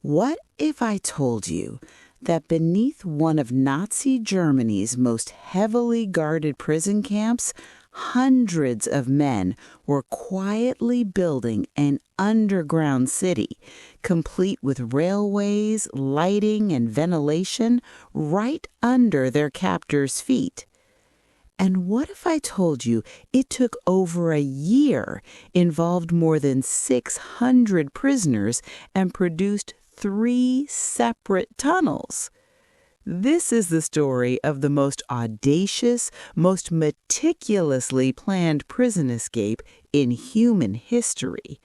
What if I told you that beneath one of Nazi Germany's most heavily guarded prison camps, hundreds of men were quietly building an underground city, complete with railways, lighting, and ventilation right under their captors' feet? And what if I told you it took over a year, involved more than 600 prisoners, and produced 3 separate tunnels? This is the story of the most audacious, most meticulously planned prison escape in human history.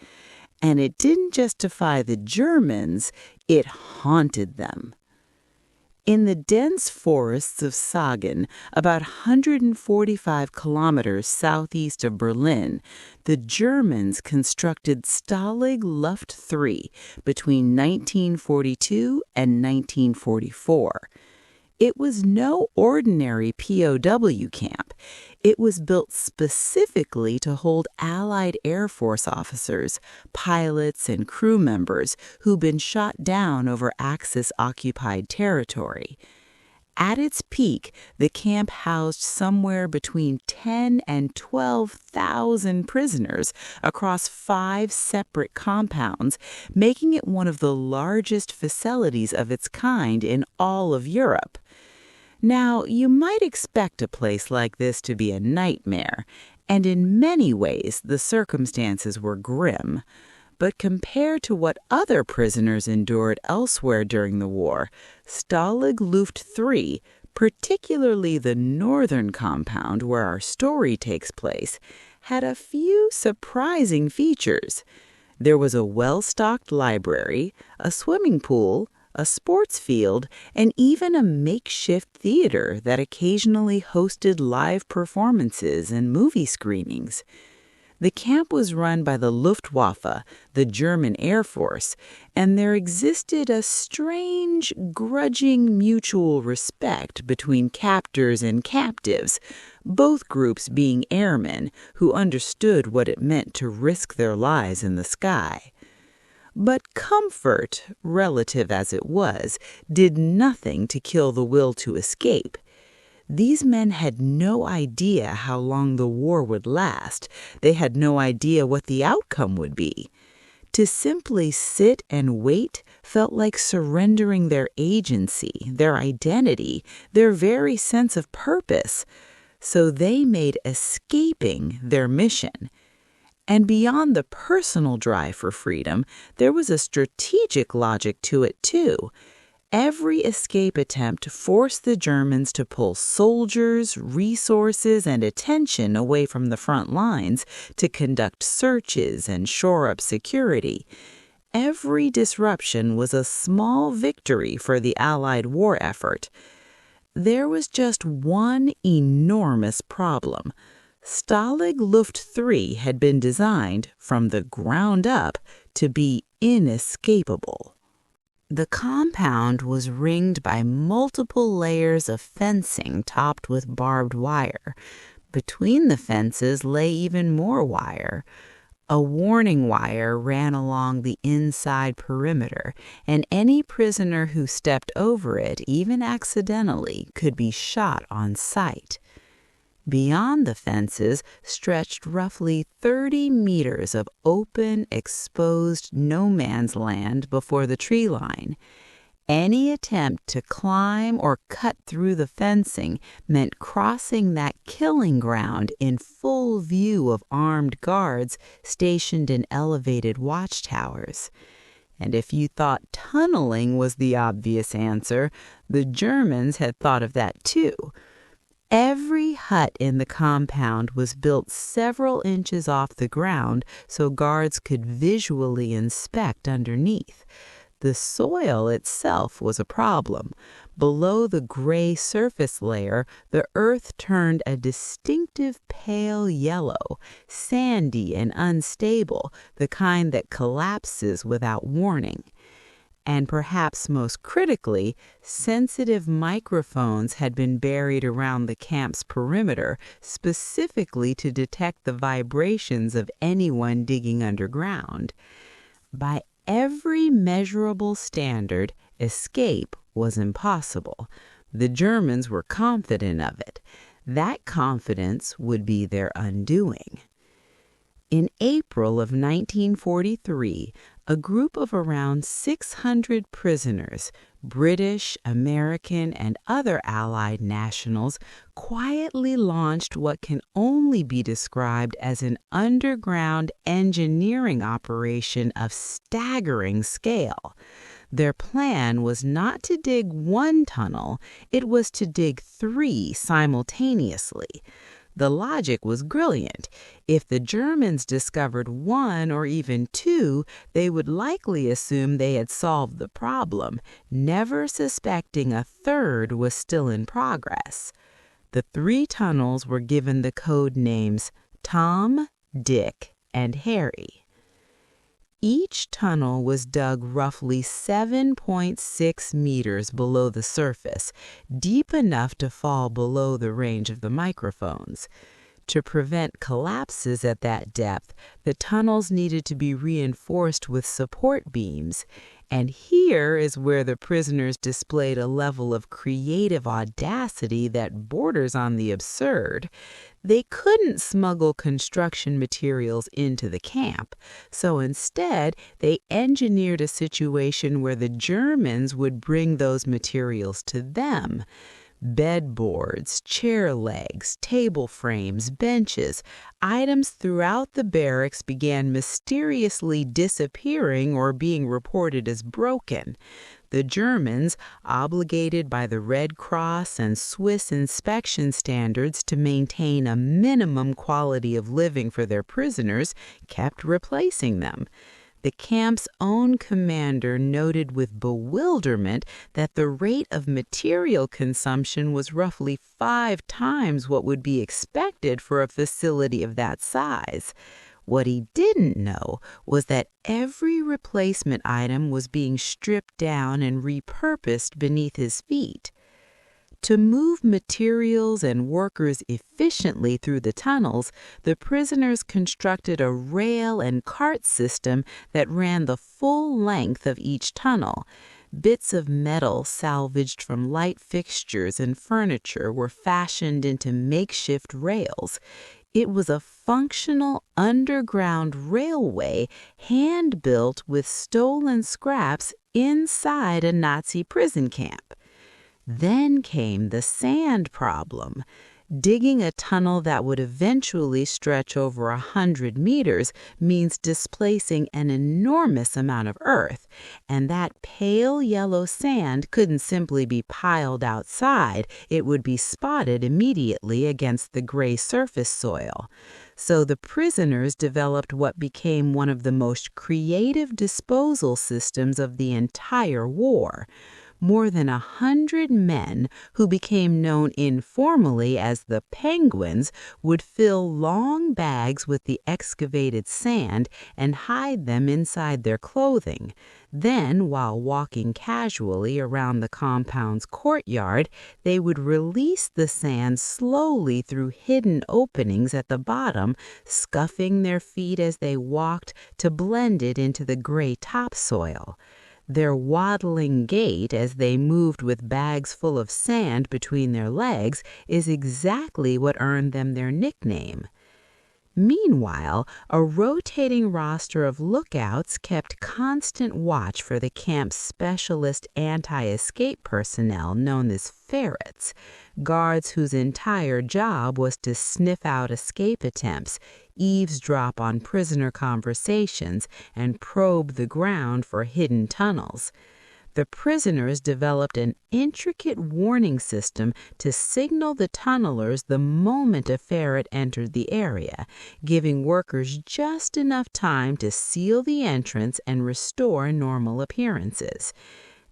And it didn't just defy the Germans, it haunted them. In the dense forests of Sagen, about 145 kilometers southeast of Berlin, the Germans constructed Stalag Luft III between 1942 and 1944. It was no ordinary POW camp. It was built specifically to hold Allied Air Force officers, pilots, and crew members who'd been shot down over Axis-occupied territory. At its peak, the camp housed somewhere between 10 and 12,000 prisoners across 5 separate compounds, making it one of the largest facilities of its kind in all of Europe. Now, you might expect a place like this to be a nightmare, and in many ways the circumstances were grim. But compared to what other prisoners endured elsewhere during the war, Stalag Luft III, particularly the northern compound where our story takes place, had a few surprising features. There was a well-stocked library, a swimming pool, a sports field, and even a makeshift theater that occasionally hosted live performances and movie screenings. The camp was run by the Luftwaffe, the German Air Force, and there existed a strange, grudging mutual respect between captors and captives, both groups being airmen who understood what it meant to risk their lives in the sky. But comfort, relative as it was, did nothing to kill the will to escape. These men had no idea how long the war would last. They had no idea what the outcome would be. To simply sit and wait felt like surrendering their agency, their identity, their very sense of purpose. So they made escaping their mission. And beyond the personal drive for freedom, there was a strategic logic to it, too. Every escape attempt forced the Germans to pull soldiers, resources, and attention away from the front lines to conduct searches and shore up security. Every disruption was a small victory for the Allied war effort. There was just one enormous problem. Stalag Luft III had been designed, from the ground up, to be inescapable. The compound was ringed by multiple layers of fencing topped with barbed wire. Between the fences lay even more wire. A warning wire ran along the inside perimeter, and any prisoner who stepped over it, even accidentally, could be shot on sight. Beyond the fences stretched roughly 30 meters of open, exposed no-man's land before the tree line. Any attempt to climb or cut through the fencing meant crossing that killing ground in full view of armed guards stationed in elevated watchtowers. And if you thought tunneling was the obvious answer, the Germans had thought of that too. Every hut in the compound was built several inches off the ground so guards could visually inspect underneath. The soil itself was a problem. Below the gray surface layer, the earth turned a distinctive pale yellow, sandy and unstable, the kind that collapses without warning. And perhaps most critically, sensitive microphones had been buried around the camp's perimeter specifically to detect the vibrations of anyone digging underground. By every measurable standard, escape was impossible. The Germans were confident of it. That confidence would be their undoing. In April of 1943, a group of around 600 prisoners, British, American, and other Allied nationals, quietly launched what can only be described as an underground engineering operation of staggering scale. Their plan was not to dig one tunnel, it was to dig 3 simultaneously. The logic was brilliant. If the Germans discovered 1 or even 2, they would likely assume they had solved the problem, never suspecting a 3rd was still in progress. The 3 tunnels were given the code names Tom, Dick, and Harry. Each tunnel was dug roughly 7.6 meters below the surface, deep enough to fall below the range of the microphones. To prevent collapses at that depth, the tunnels needed to be reinforced with support beams. And here is where the prisoners displayed a level of creative audacity that borders on the absurd. They couldn't smuggle construction materials into the camp, so instead they engineered a situation where the Germans would bring those materials to them. Bedboards, chair legs, table frames, benches, items throughout the barracks began mysteriously disappearing or being reported as broken. The Germans, obligated by the Red Cross and Swiss inspection standards to maintain a minimum quality of living for their prisoners, kept replacing them. The camp's own commander noted with bewilderment that the rate of material consumption was roughly 5 times what would be expected for a facility of that size. What he didn't know was that every replacement item was being stripped down and repurposed beneath his feet. To move materials and workers efficiently through the tunnels, the prisoners constructed a rail and cart system that ran the full length of each tunnel. Bits of metal salvaged from light fixtures and furniture were fashioned into makeshift rails. It was a functional underground railway hand-built with stolen scraps inside a Nazi prison camp. Then came the sand problem. Digging a tunnel that would eventually stretch over 100 meters means displacing an enormous amount of earth, and that pale yellow sand couldn't simply be piled outside. It would be spotted immediately against the gray surface soil. So the prisoners developed what became one of the most creative disposal systems of the entire war. More than 100 men, who became known informally as the Penguins, would fill long bags with the excavated sand and hide them inside their clothing. Then, while walking casually around the compound's courtyard, they would release the sand slowly through hidden openings at the bottom, scuffing their feet as they walked to blend it into the gray topsoil. Their waddling gait as they moved with bags full of sand between their legs is exactly what earned them their nickname. Meanwhile, a rotating roster of lookouts kept constant watch for the camp's specialist anti-escape personnel known as ferrets, guards whose entire job was to sniff out escape attempts, eavesdrop on prisoner conversations, and probe the ground for hidden tunnels. The prisoners developed an intricate warning system to signal the tunnelers the moment a ferret entered the area, giving workers just enough time to seal the entrance and restore normal appearances.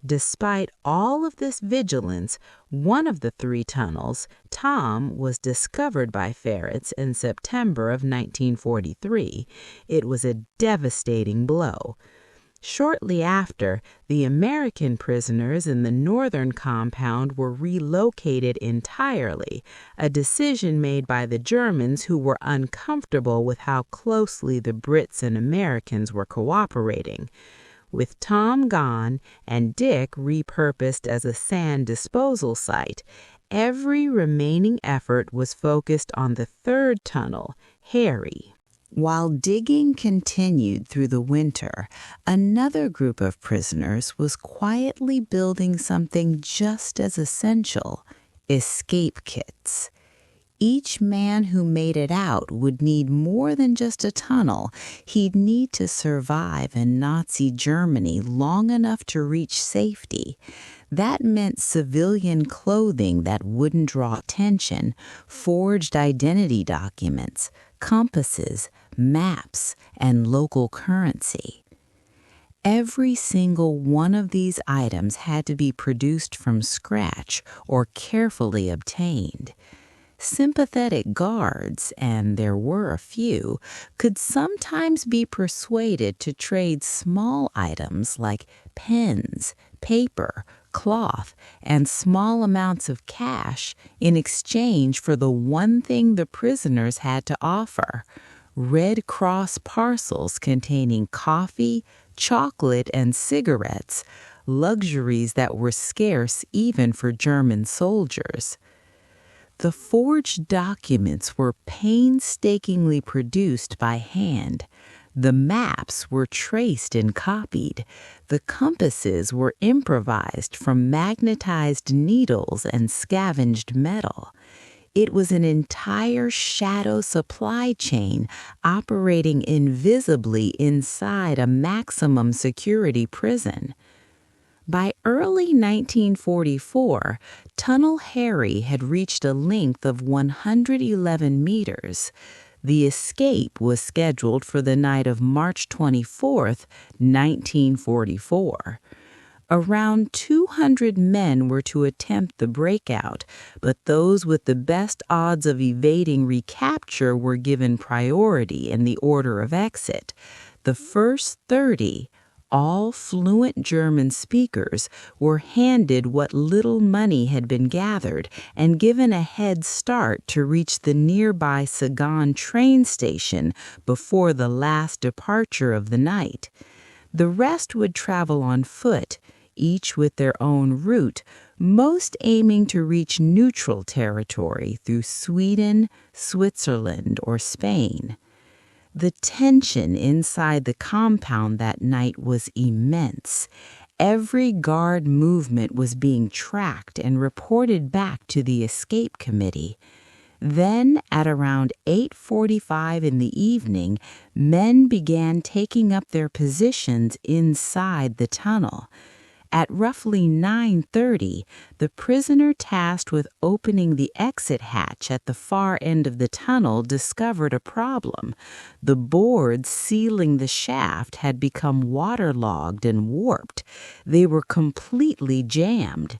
Despite all of this vigilance, one of the 3 tunnels, Tom, was discovered by ferrets in September of 1943. It was a devastating blow. Shortly after, the American prisoners in the northern compound were relocated entirely, a decision made by the Germans who were uncomfortable with how closely the Brits and Americans were cooperating. With Tom gone and Dick repurposed as a sand disposal site, every remaining effort was focused on the third tunnel, Harry. While digging continued through the winter, another group of prisoners was quietly building something just as essential: escape kits. Each man who made it out would need more than just a tunnel. He'd need to survive in Nazi Germany long enough to reach safety. That meant civilian clothing that wouldn't draw attention, forged identity documents, compasses, maps, and local currency. Every single one of these items had to be produced from scratch or carefully obtained. Sympathetic guards, and there were a few, could sometimes be persuaded to trade small items like pens, paper, cloth, and small amounts of cash in exchange for the one thing the prisoners had to offer: Red Cross parcels containing coffee, chocolate, and cigarettes, luxuries that were scarce even for German soldiers. The forged documents were painstakingly produced by hand. The maps were traced and copied. The compasses were improvised from magnetized needles and scavenged metal. It was an entire shadow supply chain operating invisibly inside a maximum security prison. By early 1944, Tunnel Harry had reached a length of 111 meters. The escape was scheduled for the night of March 24, 1944. Around 200 men were to attempt the breakout, but those with the best odds of evading recapture were given priority in the order of exit. The first 30, all fluent German speakers, were handed what little money had been gathered and given a head start to reach the nearby Sagan train station before the last departure of the night. The rest would travel on foot, each with their own route, most aiming to reach neutral territory through Sweden, Switzerland, or Spain. The tension inside the compound that night was immense. Every guard movement was being tracked and reported back to the escape committee. Then, at around 8:45 in the evening, men began taking up their positions inside the tunnel. At roughly 9:30, the prisoner tasked with opening the exit hatch at the far end of the tunnel discovered a problem. The boards sealing the shaft had become waterlogged and warped. They were completely jammed.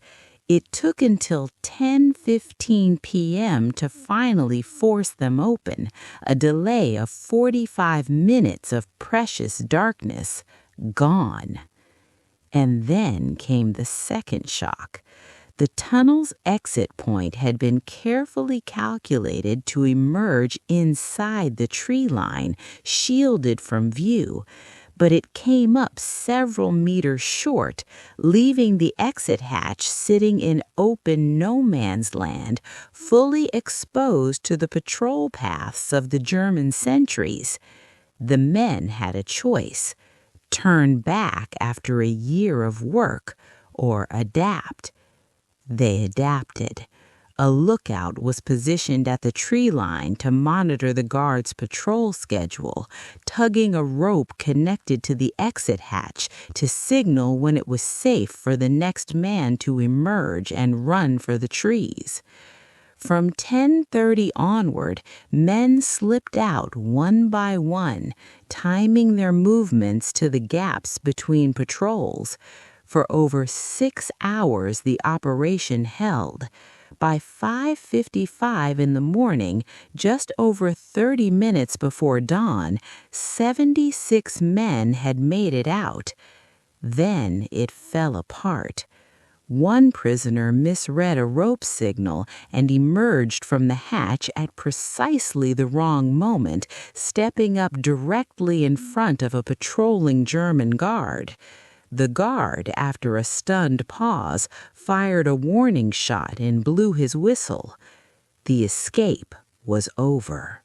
It took until 10:15 p.m. to finally force them open, a delay of 45 minutes of precious darkness gone. And then came the second shock. The tunnel's exit point had been carefully calculated to emerge inside the tree line, shielded from view, but it came up several meters short, leaving the exit hatch sitting in open no-man's land, fully exposed to the patrol paths of the German sentries. The men had a choice: turn back after a year of work, or adapt. They adapted. A lookout was positioned at the tree line to monitor the guards' patrol schedule, tugging a rope connected to the exit hatch to signal when it was safe for the next man to emerge and run for the trees. From 10:30 onward, men slipped out one by one, timing their movements to the gaps between patrols. For over 6 hours the operation held. By 5:55 in the morning, just over 30 minutes before dawn, 76 men had made it out. Then it fell apart. One prisoner misread a rope signal and emerged from the hatch at precisely the wrong moment, stepping up directly in front of a patrolling German guard. The guard, after a stunned pause, fired a warning shot and blew his whistle. The escape was over.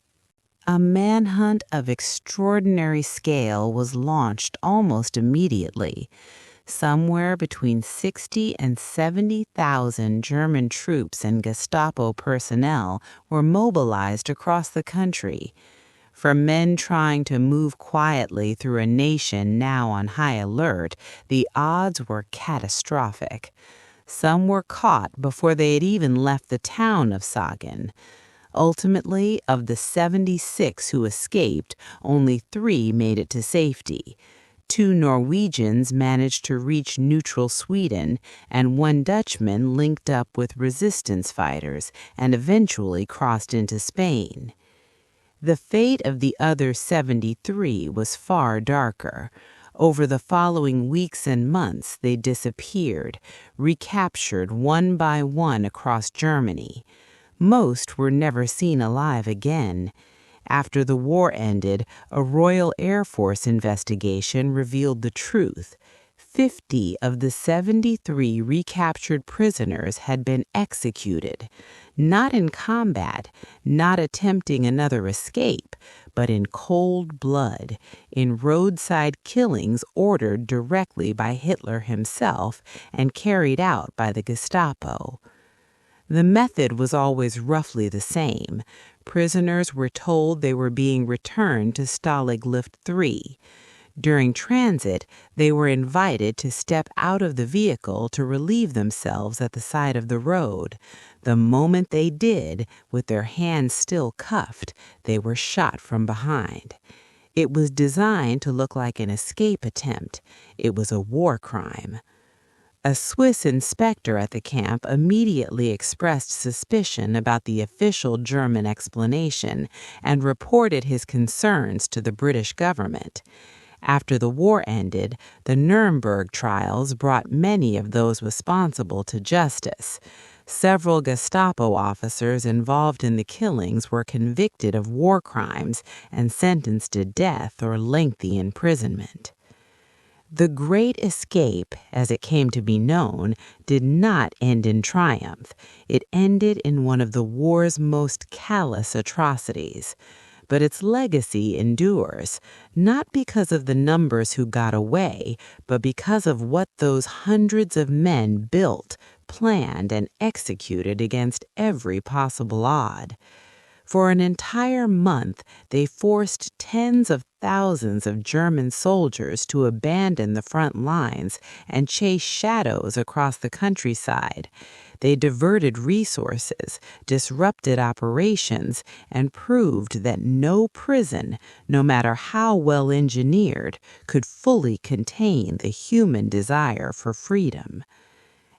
A manhunt of extraordinary scale was launched almost immediately. Somewhere between 60 and 70,000 German troops and Gestapo personnel were mobilized across the country. For men trying to move quietly through a nation now on high alert, the odds were catastrophic. Some were caught before they had even left the town of Sagen. Ultimately, of the 76 who escaped, only 3 made it to safety. 2 Norwegians managed to reach neutral Sweden, and 1 Dutchman linked up with resistance fighters and eventually crossed into Spain. The fate of the other 73 was far darker. Over the following weeks and months, they disappeared, recaptured one by one across Germany. Most were never seen alive again. After the war ended, a Royal Air Force investigation revealed the truth. 50 of the 73 recaptured prisoners had been executed, not in combat, not attempting another escape, but in cold blood, in roadside killings ordered directly by Hitler himself and carried out by the Gestapo. The method was always roughly the same. Prisoners were told they were being returned to Stalag Luft 3. During transit, they were invited to step out of the vehicle to relieve themselves at the side of the road. The moment they did, with their hands still cuffed, they were shot from behind. It was designed to look like an escape attempt. It was a war crime. A Swiss inspector at the camp immediately expressed suspicion about the official German explanation and reported his concerns to the British government. After the war ended, the Nuremberg trials brought many of those responsible to justice. Several Gestapo officers involved in the killings were convicted of war crimes and sentenced to death or lengthy imprisonment. The Great Escape, as it came to be known, did not end in triumph. It ended in one of the war's most callous atrocities. But its legacy endures, not because of the numbers who got away, but because of what those hundreds of men built, planned, and executed against every possible odd. For an entire month, they forced tens of thousands of German soldiers to abandon the front lines and chase shadows across the countryside. They diverted resources, disrupted operations, and proved that no prison, no matter how well engineered, could fully contain the human desire for freedom.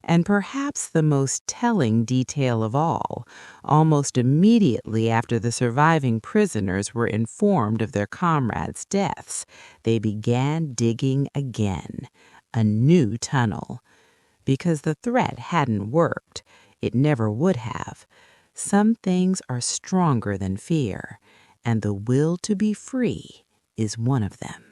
And perhaps the most telling detail of all, almost immediately after the surviving prisoners were informed of their comrades' deaths, they began digging again, a new tunnel. Because the threat hadn't worked, it never would have. Some things are stronger than fear, and the will to be free is one of them.